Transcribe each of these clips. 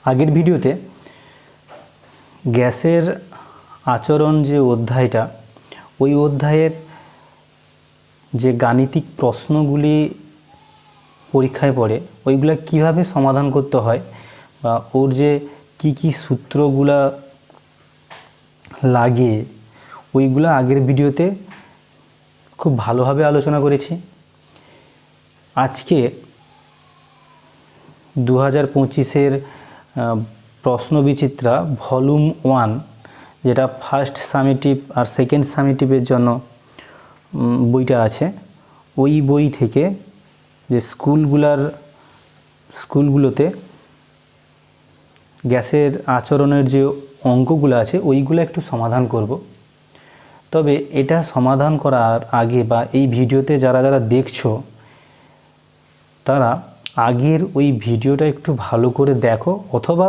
আগের ভিডিওতে গ্যাসের আচরণ যে অধ্যায়টা, ওই অধ্যায়ের যে গাণিতিক প্রশ্নগুলি পরীক্ষায় পড়ে ওইগুলো কিভাবে সমাধান করতে হয় বা ওর যে কি সূত্রগুলা লাগে ওইগুলো আগের ভিডিওতে খুব ভালোভাবে আলোচনা করেছি। আজকে 2025-এর প্রশ্নবিচিত্রা ভলিউম 1, যেটা ফার্স্ট সামেটিভ আর সেকেন্ড সামেটিভের জন্য বইটা আছে, ওই বই থেকে যে স্কুলগুলোতে গ্যাসের আচরণের যে অঙ্কগুলো আছে ওইগুলো একটু সমাধান করব। তবে এটা সমাধান করার আগে বা এই ভিডিওতে যারা যারা দেখছো তারা আগের ওই ভিডিওটা একটু ভালো করে দেখো, অথবা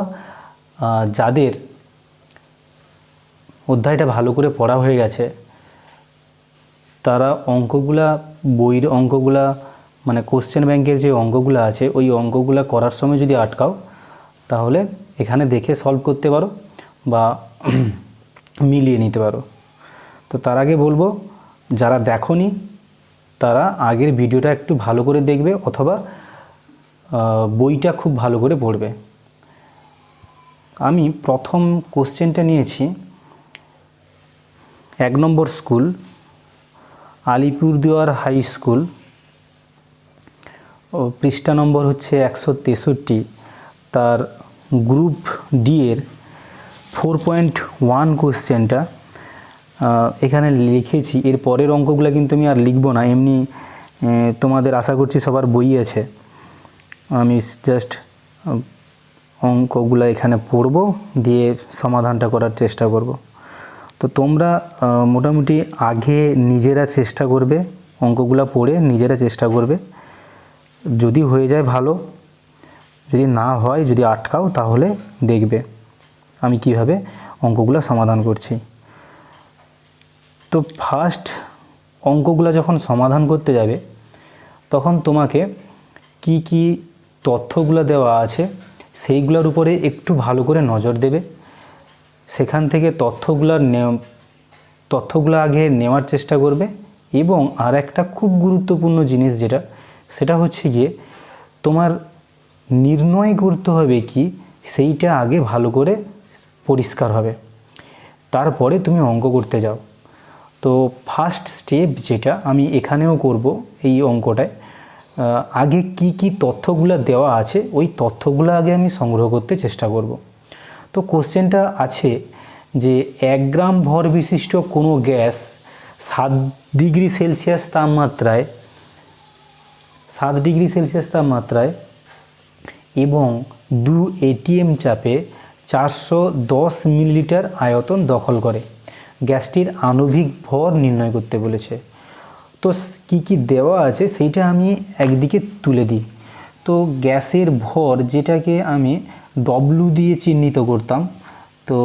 যাদের অধ্যায়টা ভালো করে পড়া হয়ে গেছে তারা বইয়ের অঙ্কগুলা মানে কোশ্চেন ব্যাংকের যে অঙ্কগুলো আছে ওই অঙ্কগুলো করার সময় যদি আটকাও তাহলে এখানে দেখে সলভ করতে পারো বা মিলিয়ে নিতে পারো। তো তার আগে বলবো, যারা দেখোনি তারা আগের ভিডিওটা একটু ভালো করে দেখবে অথবা বইটা খুব ভালো করে পড়বে। আমি প্রথম কোশ্চেনটা নিয়েছি 1 নম্বর স্কুল, আলিপুরদুয়ার হাই স্কুল, ও পৃষ্ঠা নম্বর হচ্ছে 163। তার গ্রুপ ডি এর 4.1 কোশ্চেনটা এখানে লিখেছি। এর পরের অঙ্কগুলো কিন্তু আমি আর লিখব না, এমনি তোমাদের আশা করছি সবার বই আছে, আমি জাস্ট অঙ্কগুলো এখানে পড়ব দিয়ে সমাধানটা করার চেষ্টা করব। তো তোমরা মোটামুটি আগে নিজেরা চেষ্টা করবে, অঙ্কগুলো পড়ে নিজেরা চেষ্টা করবে। যদি হয়ে যায় ভালো, যদি না হয়, যদি আটকাও তাহলে দেখবে আমি কিভাবে অঙ্কগুলো সমাধান করছি। তো ফার্স্ট অঙ্কগুলো যখন সমাধান করতে যাবে তখন তোমাকে কি তথ্যগুলো দেওয়া আছে সেইগুলোর উপরে একটু ভালো করে নজর দেবে। সেখান থেকে তথ্যগুলো আগে নেওয়ার চেষ্টা করবে। এবং আর একটা খুব গুরুত্বপূর্ণ জিনিস সেটা হচ্ছে গিয়ে তোমার নির্ণয় করতে হবে কি সেইটা আগে ভালো করে পরিষ্কার হবে, তারপরে তুমি অঙ্ক করতে যাও। তো ফার্স্ট স্টেপ যেটা আমি এখানেও করব এই অঙ্কটায়, আগে কি তথ্যগুলো দেওয়া আছে ওই তথ্যগুলো আগে আমি সংগ্রহ করতে চেষ্টা করব। তো কোশ্চেনটা আছে যে 1 গ্রাম ভর বিশিষ্ট কোনো গ্যাস 7 ডিগ্রি সেলসিয়াস তাপমাত্রায় এবং 2 ATM চাপে 410 মিলিলিটার আয়তন দখল করে। গ্যাসটির আণবিক ভর নির্ণয় করতে বলেছে। তো কি দেওয়া আছে সেইটা আমি একদিকে তুলে দিই। তো গ্যাসের ভর, যেটাকে আমি ডব্লু দিয়ে চিহ্নিত করতাম, তো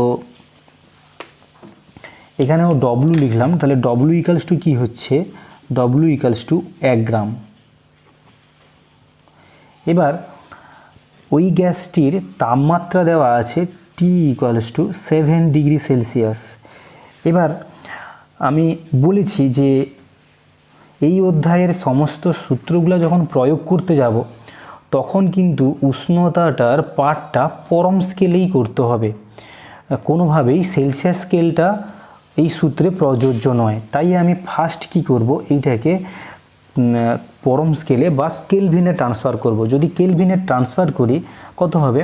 এখানেও ডব্লু লিখলাম। তাহলে ডব্লু ইকালস টু কী হচ্ছে, ডব্লু ইকালস টু 1 গ্রাম। এবার ওই গ্যাসটির তাপমাত্রা দেওয়া আছে টি ইকুয়ালস টু 7 ডিগ্রি সেলসিয়াস। এবার আমি বলেছি যে এই অধ্যায়ের সমস্ত সূত্রগুলো যখন প্রয়োগ করতে যাব তখন কিন্তু উষ্ণতাটার পার্টটা পরম স্কেলেই করতে হবে, কোনোভাবেই সেলসিয়াস স্কেলটা এই সূত্রে প্রযোজ্য নয়। তাই আমি ফার্স্ট কি করব, এইটাকে পরম স্কেলে বা কেলভিনে ট্রান্সফার করব। যদি কেলভিনে ট্রান্সফার করি কত হবে,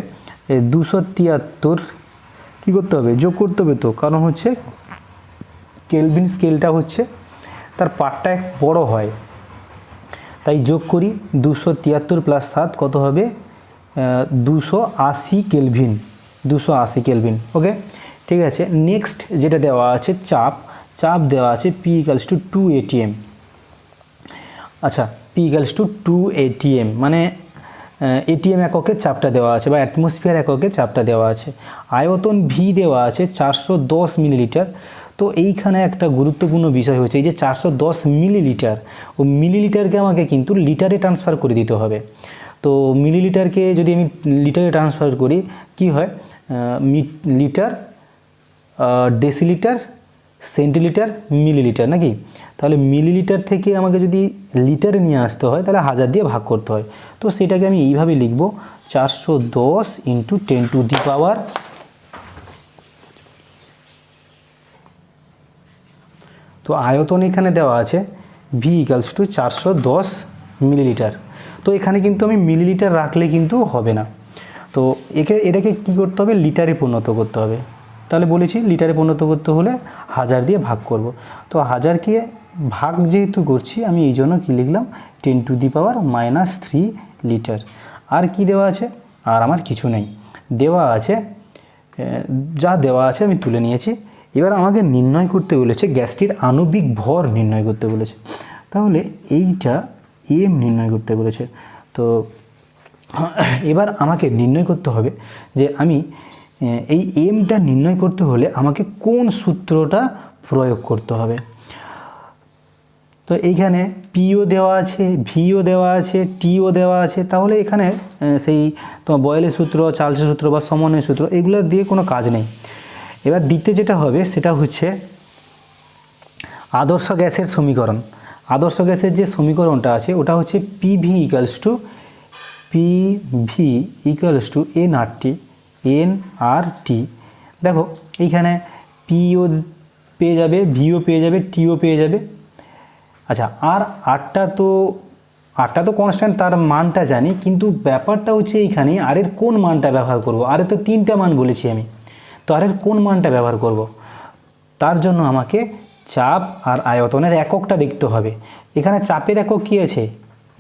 273 কী করতে হবে, যোগ করতে হবে। তো কারণ হচ্ছে কেলভিন স্কেলটা হচ্ছে তার পার্টটা বড় হয়, তাই যোগ করি। 273 প্লাস 7 কত হবে, 280 কেলভিন, 280 কেলভিন। ওকে, ঠিক আছে। নেক্সট যেটা দেওয়া আছে চাপ দেওয়া আছে P ইকালস টু 2 ATM। আচ্ছা, P ইকালস টু 2 ATM মানে ATM এককে চাপটা দেওয়া আছে বা অ্যাটমসফিয়ার এককে চাপটা দেওয়া আছে। আয়তন V দেওয়া আছে 410 মিলিলিটার। তো এইখানে একটা গুরুত্বপূর্ণ বিষয় হচ্ছে এই যে 410 মিলিলিটার, ও মিলিলিটারকে আমাকে কিন্তু লিটারে ট্রান্সফার করে দিতে হবে। তো মিলিলিটারকে যদি আমি লিটারে ট্রান্সফার করি কি হয়, লিটার, ডেসিলিটার, সেন্টিলিটার, মিলিলিটার নাকি। তাহলে মিলিলিটার থেকে আমাকে যদি লিটারে নিয়ে আসতে হয় তাহলে 1000 দিয়ে ভাগ করতে হয়। তো সেটাকে আমি এইভাবে লিখব 410 × 10⁻। তো আয়তন এখানে দেওয়া আছে V = 410 মিলিলিটার। তো এখানে কিন্তু আমি মিলিলিটার রাখলে কিন্তু হবে না, তো এটাকে কি করতে হবে, লিটারে পরিণত করতে হবে। তাহলে বলেছি লিটারে পরিণত করতে হলে 1000 দিয়ে ভাগ করব। তো 1000কে ভাগ যেহেতু করছি আমি এই জন্য কী লিখলাম 10⁻³ লিটার। আর কি দেওয়া আছে, আর আমার কিছু নেই, দেওয়া আছে যা দেওয়া আছে আমি তুলে নিয়েছি। এবার আমাকে নির্ণয় করতে বলেছে গ্যাসটির আণবিক ভর নির্ণয় করতে বলেছে। তাহলে এইটা এম নির্ণয় করতে বলেছে। তো এবার আমাকে নির্ণয় করতে হবে যে আমি এই এমটা নির্ণয় করতে হলে আমাকে কোন সূত্রটা প্রয়োগ করতে হবে। তো এইখানে পিও দেওয়া আছে, ভিও দেওয়া আছে, টিও দেওয়া আছে। তাহলে এখানে সেই তোমার বয়েলের সূত্র, চার্লসের সূত্র বা সমন্বয় সূত্র এগুলো দিয়ে কোনো কাজ নেই। এবার দ্বিতীয় যেটা হবে সেটা হচ্ছে আদর্শ গ্যাসের সমীকরণ। আদর্শ গ্যাসের যে সমীকরণটা আছে ওটা হচ্ছে PV = nRT। দেখো এইখানে পিও পেয়ে যাবে, ভিও পেয়ে যাবে, টিও পেয়ে যাবে। আচ্ছা, আর আরটা তো কনস্ট্যান্ট, তার মানটা জানি, কিন্তু ব্যাপারটা হচ্ছে এইখানে আরের কোন মানটা ব্যবহার করব। আরে তো 3টা মান বলেছি আমি, তো আরের কোন মানটা ব্যবহার করব, তার জন্য আমাকে চাপ আর আয়তনের এককটা দেখতে হবে। এখানে চাপের একক কী আছে,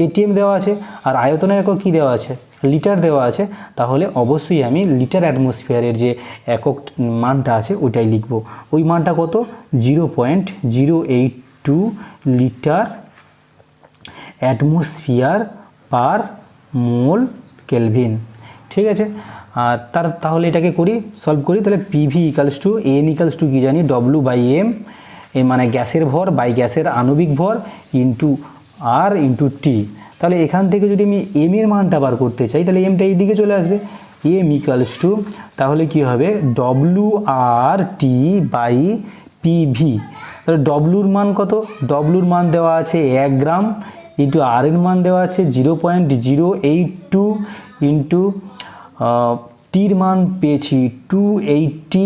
ATM দেওয়া আছে, আর আয়তনের একক কী দেওয়া আছে, লিটার দেওয়া আছে। তাহলে অবশ্যই আমি লিটার অ্যাটমসফিয়ারের যে একক মানটা আছে ওইটাই লিখব। ওই মানটা কত, 0.082 litre atmosphere per mole kelvin. ঠিক আছে, আর তাহলে এটাকে সলভ করি। তাহলে PV = n কি জানি, W/m, মানে গ্যাসের ভর বাই গ্যাসের আণবিক ভর ইন্টু R × T। তাহলে এখান থেকে যদি আমি m এর মানটা বার করতে চাই তাহলে mটা এই দিকে চলে আসবে, m = তাহলে কি হবে WRT/PV। তাহলে ডব্লুর মান কত, ডব্লুর মান দেওয়া আছে 1 গ্রাম, ইন্টু আর এর মান দেওয়া আছে 0.082, ইন্টু টির মান পেয়েছি 280।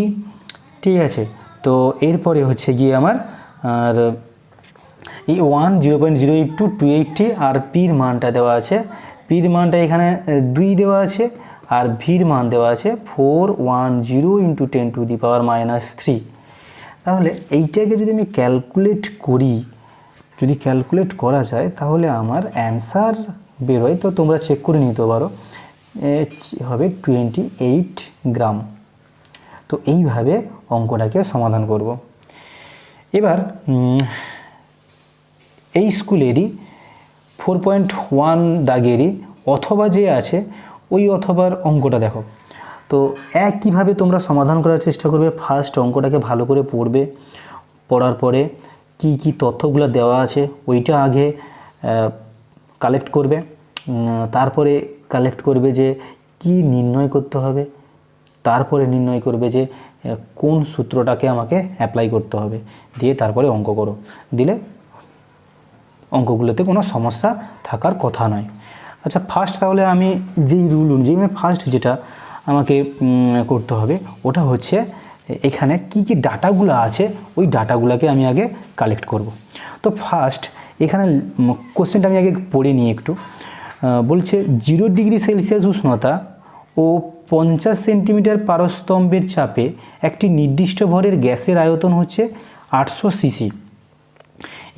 ঠিক আছে, তো এরপরে হচ্ছে গিয়ে আমার আর এই 0.082 280, আর পির মানটা দেওয়া আছে, পির মানটা এখানে 2 দেওয়া আছে, আর ভির মান দেওয়া আছে 410 × 10⁻³ তাহলে এইটাকে যদি আমি ক্যালকুলেট করি, যদি ক্যালকুলেট করা যায় তাহলে আমার অ্যান্সার বেরোয়। তো তোমরা চেক করে নিতে পারো, হবে 28 গ্রাম। তো এইভাবে অঙ্কটাকে সমাধান করব। এবার এই স্কুলেরই 4.1 দাগেরই অথবা যে আছে ওই অথবার অঙ্কটা দেখো। তো একইভাবে তোমরা সমাধান করার চেষ্টা করবে। ফার্স্ট অঙ্কটাকে ভালো করে পড়বে, পড়ার পরে কি কি তথ্যগুলো দেওয়া আছে ওইটা আগে কালেক্ট করবে, তারপরে কালেক্ট করবে যে কি নির্ণয় করতে হবে, তারপরে নির্ণয় করবে যে কোন সূত্রটাকে আমাকে অ্যাপ্লাই করতে হবে, দিয়ে তারপরে অঙ্ক করো। দিলে অঙ্কগুলোতে কোনো সমস্যা থাকার কথা নয়। আচ্ছা, ফার্স্ট তাহলে আমি যেই রুল অনুযায়ী ফার্স্ট যেটা আমাকে করতে হবে ওটা হচ্ছে এখানে কি কি ডাটাগুলো আছে ওই ডাটাগুলোকে আমি আগে কালেক্ট করব। তো ফার্স্ট এখানে কোশ্চেনটা আমি আগে পড়ে নিই একটু। বলছে 0 ডিগ্রি সেলসিয়াস উষ্ণতা ও 50 সেন্টিমিটার পারস্তম্ভের চাপে একটি নির্দিষ্ট ভরের গ্যাসের আয়তন হচ্ছে 800 সিসি।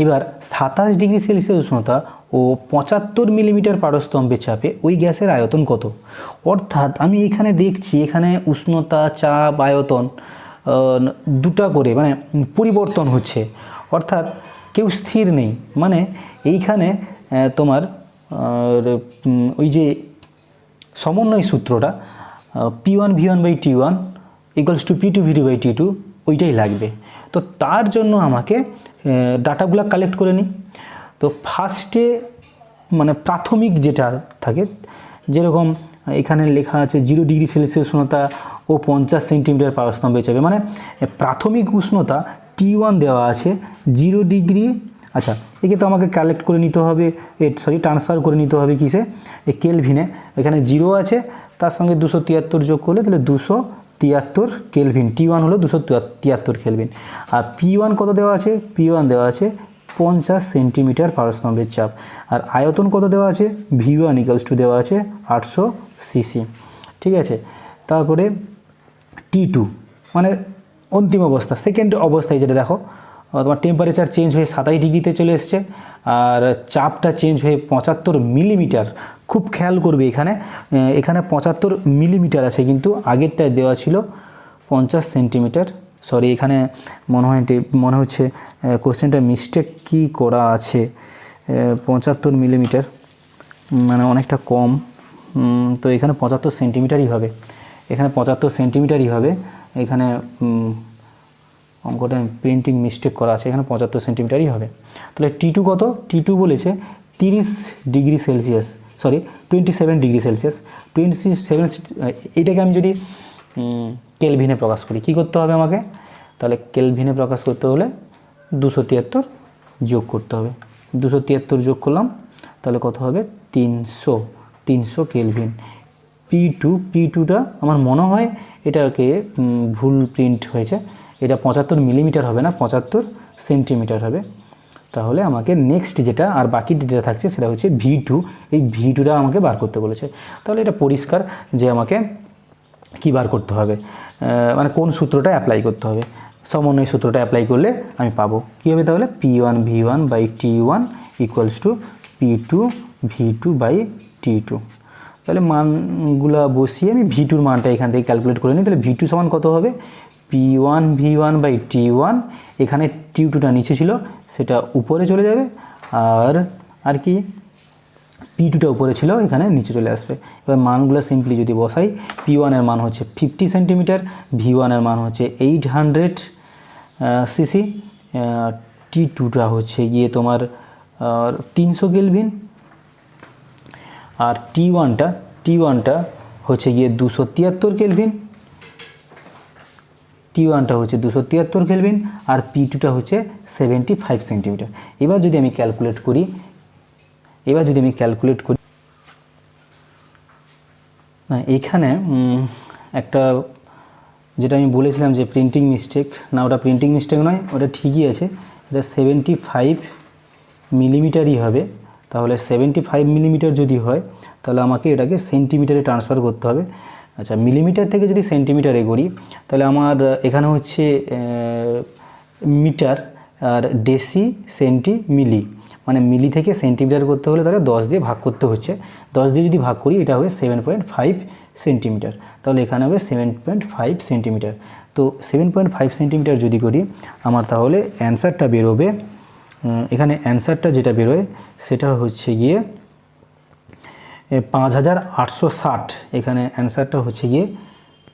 এবার 27 ডিগ্রি সেলসিয়াস উষ্ণতা ও 75 মিলিমিটার পারস্তম্ভের চাপে ওই গ্যাসের আয়তন কত। অর্থাৎ আমি এখানে দেখছি এখানে উষ্ণতা, চাপ, আয়তন দুটা করে মানে পরিবর্তন হচ্ছে, অর্থাৎ কেউ স্থির নেই। মানে এইখানে তোমার ওই যে সমন্বয় সূত্রটা P1V1/T1 = P2V2/T2 ওইটাই লাগবে। তো তার জন্য আমাকে ডাটাগুলো কালেক্ট করে নিই। তো ফার্স্টে মানে প্রাথমিক যেটা থাকে যেরকম এখানে লেখা আছে 0 ডিগ্রি সেলসিয়াস উষ্ণতা ও 50 সেন্টিমিটার পারস্তম্ভে চাপে, মানে প্রাথমিক উষ্ণতা T1 দেওয়া আছে 0 ডিগ্রি। আচ্ছা, একে তো আমাকে কালেক্ট করে নিতে হবে, ট্রান্সফার করে নিতে হবে কিসে, কেলভিনে। এখানে 0 আছে, তার সঙ্গে 273 যোগ করলে তাহলে 273 কেলভিন। T1 হলো 273 কেলভিন। আর P1 কত দেওয়া আছে? P1 দেওয়া আছে 50 সেন্টিমিটার পারস্তম্ভের চাপ। আর আয়তন কত দেওয়া আছে? V1 = দেওয়া আছে 800 সিসি। ঠিক আছে, তারপরে T2 মানে অন্তিম অবস্থা, সেকেন্ড অবস্থায় যেটা দেখো, তোমার টেম্পারেচার চেঞ্জ হয়ে 27 ডিগ্রিতে চলে এসছে, আর চাপটা চেঞ্জ হয়ে 75 মিলিমিটার। খুব খেয়াল করবে এখানে 75 মিলিমিটার আছে, কিন্তু আগেরটায় দেওয়া ছিল 50 সেন্টিমিটার। সরি, এখানে মনে হচ্ছে কোশ্চেনটা মিস্টেক কি করা আছে, 75 মিলিমিটার মানে অনেকটা কম, তো এখানে 75 সেন্টিমিটারই হবে, এখানে 75 সেন্টিমিটারই হবে। এখানে অঙ্কটা প্রিন্টিং মিস্টেক করা আছে, এখানে 75 সেন্টিমিটারই হবে। তাহলে T2 কত? T2 বলেছে 30 degree Celsius, sorry 27 degree Celsius. 27, এইটাকে আমি যদি কেলভিনে প্রকাশ করি, কি করতে হবে আমাকে? তাহলে কেলভিনে প্রকাশ করতে হলে 273 যোগ করতে হবে। 273 যোগ করলাম, তাহলে কত হবে? 300 কেলভিন। P2টা আমার মনে হয় এটাকে ভুল প্রিন্ট হয়েছে, এটা 75 মিলিমিটার হবে না, 75 সেন্টিমিটার হবে। তাহলে আমাকে নেক্সট যেটা আর বাকি যেটা থাকছে সেটা হচ্ছে V2। এই V2টা আমাকে বার করতে বলেছে। তাহলে এটা পরিষ্কার যে আমাকে কি বার করতে হবে, মানে কোন সূত্রটা অ্যাপ্লাই করতে হবে। সমন্বয় সূত্রটা অ্যাপ্লাই করলে আমি পাবো কী হবে, তাহলে P1 V1 by T1 = P2 V2 by T2। তাহলে মানগুলো বসিয়ে আমি V2-র মানটা এখান থেকে ক্যালকুলেট করে নিই। তাহলে V2 সমান কত হবে? P1 V1 বাই T1, এখানে T2টা নিচে ছিল সেটা উপরে চলে যাবে, আর কি P2টা উপরে ছিল এখানে নিচে চলে আসবে। এবার মানগুলো সিম্পলি যদি বসাই, P1 এর মান হচ্ছে 50 সেন্টিমিটার, V1 এর মান হচ্ছে 800 সিসি, T2টা হচ্ছে গিয়ে তোমার 300 কেলভিন, আর T1টা হচ্ছে গিয়ে 273 কেলভিন। T1টা হচ্ছে 273 কেলভিন, আর P2টা হচ্ছে 75 সেন্টিমিটার। এবার যদি আমি ক্যালকুলেট করি, না এখানে একটা যেটা আমি বলেছিলাম যে প্রিন্টিং মিস্টেক, না ওটা প্রিন্টিং মিস্টেক নয়, ওটা ঠিকই আছে, এটা 75 মিলিমিটারই হবে। তাহলে 75 মিলিমিটার যদি হয় তাহলে আমাকে এটাকে সেন্টিমিটারে ট্রান্সফার করতে হবে। আচ্ছা, মিলিমিটার থেকে যদি সেন্টিমিটারে করি তাহলে আমার এখানে হচ্ছে মিটার, আর ডেসি সেন্টি মিলি, মানে মিলি থেকে সেন্টিমিটার করতে হলে তাহলে 10 দিয়ে ভাগ করতে হচ্ছে। 10 দিয়ে যদি ভাগ করি এটা হবে 7.5 সেন্টিমিটার, তাহলে এখানে হবে 7.5 সেন্টিমিটার। তো 7.5 সেন্টিমিটার যদি করি আমার তাহলে অ্যান্সারটা বেরোবে, এখানে অ্যান্সারটা যেটা বেরোয় সেটা হচ্ছে গিয়ে 5860। এখানে অ্যান্সারটা হচ্ছে গিয়ে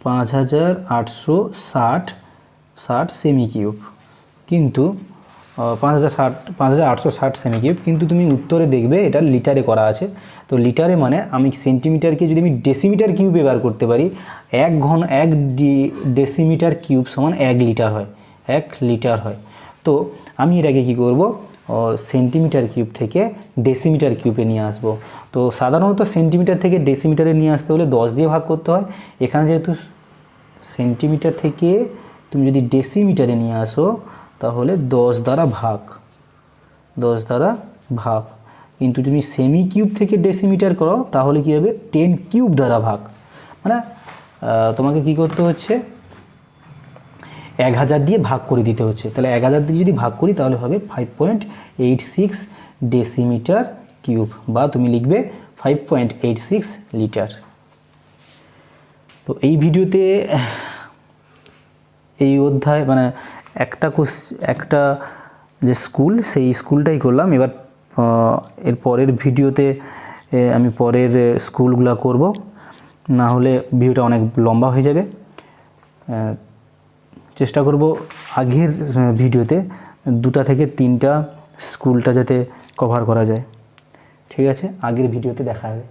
5860 সেমি কিউব, কিন্তু 5860 সেমি কিউব, কিন্তু তুমি উত্তরে দেখবে এটা লিটারে করা আছে। তো লিটারে মানে আমি সেন্টিমিটারকে যদি আমি ডেসিমিটার কিউবে বার করতে পারি, 1 ডেসিমিটার কিউব সমান 1 লিটার হয়, 1 লিটার হয়। তো আমি এটাকে কি করব, সেন্টিমিটার কিউব থেকে ডেসিমিটার কিউবে নিয়ে আসব। তো সাধারণত সেন্টিমিটার থেকে ডেসিমিটারে নিয়ে আসতে হলে 10 দিয়ে ভাগ করতে হয়। এখানে যেহেতু সেন্টিমিটার থেকে তুমি যদি ডেসিমিটারে নিয়ে আসো তাহলে 10 দ্বারা ভাগ, কিন্তু তুমি সেমি কিউব থেকে ডেসিমিটার করো তাহলে কি হবে 10 কিউব দ্বারা ভাগ, মানে তোমাকে কি করতে হচ্ছে 1000 দিয়ে ভাগ করে দিতে হচ্ছে। তাহলে 1000 দিয়ে যদি ভাগ করি তাহলে হবে 5.86 ডেসিমিটার কিউব, বা তুমি লিখবে 5.86 লিটার। তো এই ভিডিওতে এই অধ্যায় মানে একটা যে স্কুল, সেই স্কুলটাই করলাম। এবার এর পরের ভিডিওতে আমি পরের স্কুলগুলো করব, না হলে ভিডিওটা অনেক লম্বা হয়ে যাবে। চেষ্টা করব আগের ভিডিওতে 2টা থেকে 3টা স্কুলটা যাতে কভার করা যায়। ঠিক আছে, আগের ভিডিওতে দেখা হবে।